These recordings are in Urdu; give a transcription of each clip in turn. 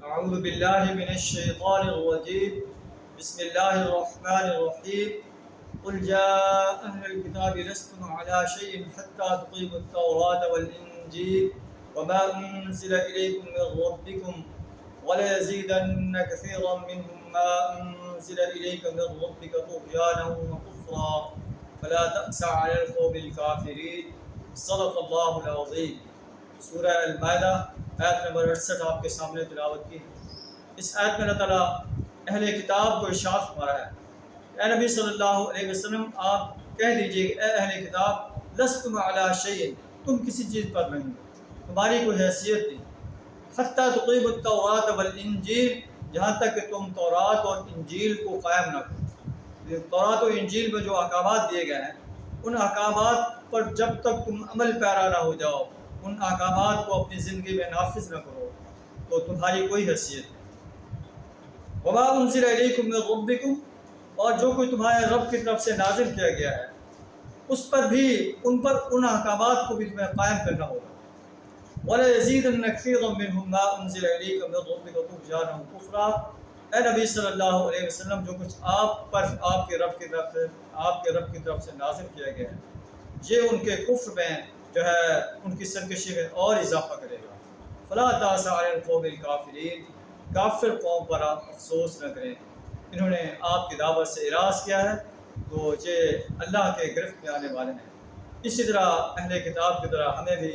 اعوذ باللہ من الشیطان الرجیم بسم اللہ الرحمن الرحیم قل جاء اہل الكتاب لستم على شيء حتى تقيموا التوراة والانجیل وما انزل الیکم من ربکم وليزيدن كثيرا منهم ما انزل الیک من ربک طغیانا وکفرا فلا تأس على القوم الكافرین صدق اللہ العظیم۔ سورہ المائدہ آیت نمبر 68 آپ کے سامنے تلاوت کی۔ اس آیت میں اللہ تعالیٰ اہل کتاب کو ارشاد فرما رہا ہے، اے نبی صلی اللہ علیہ وسلم آپ کہہ دیجئے کہ اے اہل کتاب لستم علی شیء، تم کسی چیز پر نہیں، تمہاری کوئی حیثیت نہیں، حتی تقیموا التوراۃ والانجیل، جہاں تک کہ تم تورات اور انجیل کو قائم نہ کرو۔ تورات اور انجیل میں جو احکامات دیے گئے ہیں ان احکامات پر جب تک تم عمل پیرا نہ ہو جاؤ، ان احکامات کو اپنی زندگی میں نافذ نہ کرو تو تمہاری کوئی حیثیت نہیں۔ وما انزل الیکم من ربکم، اور جو کوئی تمہارے رب کی طرف سے نازل کیا گیا ہے اس پر بھی ان احکامات کو بھی تمہیں قائم کرنا ہوگا۔ وَلَيَزِيدَنَّ كَثِيرًا مِّنْهُم مَّا أُنزِلَ إِلَيْكَ مِن رَّبِّكَ طُغْيَانًا وَكُفْرًا، اے نبی صلی اللہ علیہ وسلم جو کچھ آپ پر آپ کے رب کی طرف سے نازل کیا گیا ہے یہ ان کے کفر میں جو ہے ان کی سرکشی میں اور اضافہ کرے گا۔ فلا تأس علی القوم الکافرین، کافر قوم پر آپ افسوس نہ کریں، انہوں نے آپ کی دعوت سے اعراض کیا ہے تو یہ اللہ کے گرفت میں آنے والے ہیں۔ اسی طرح اہل کتاب کی طرح ہمیں بھی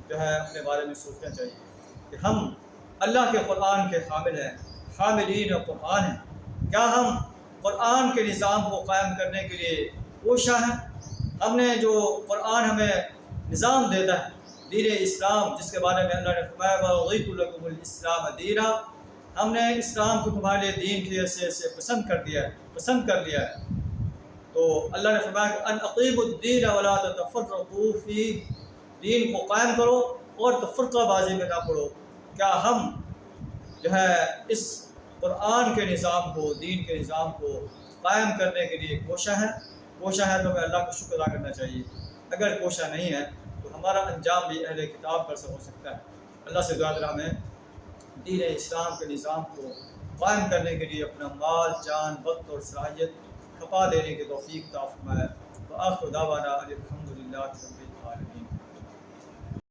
جو ہے اپنے بارے میں سوچنا چاہیے کہ ہم اللہ کے قرآن کے حامل ہیں، حاملین قرآن ہیں۔ کیا ہم قرآن کے نظام کو قائم کرنے کے لیے کوشاں ہیں؟ ہم نے جو قرآن ہمیں نظام دیتا ہے، دین اسلام جس کے بارے میں اللہ نے فرمایا وَرَضِيتُ لَكُمُ الْإِسْلَامَ دِينًا، ہم نے اسلام کو تمہارے لیے دین کی حیثیت سے پسند کر لیا ہے۔ تو اللہ نے فرمایا کہ ان اقیموا الدین ولا تتفرقوا فیہ، دین کو قائم کرو اور تفرقہ بازی میں نہ پڑو۔ کیا ہم جو ہے اس قرآن کے نظام کو، دین کے نظام کو قائم کرنے کے لیے کوشاں ہے تو ہمیں اللہ کو شکر ادا کرنا چاہیے۔ اگر کوشاں نہیں ہے تو ہمارا انجام بھی اہل کتاب پر سے ہو سکتا ہے۔ اللہ سے دعا کریں ہمیں دین اسلام کے نظام کو قائم کرنے کے لیے اپنا مال، جان، وقت اور صلاحیت کھپا دینے کی توفیق عطا فرمائے۔ وآخر دعوانا الحمدللہ رب العالمین۔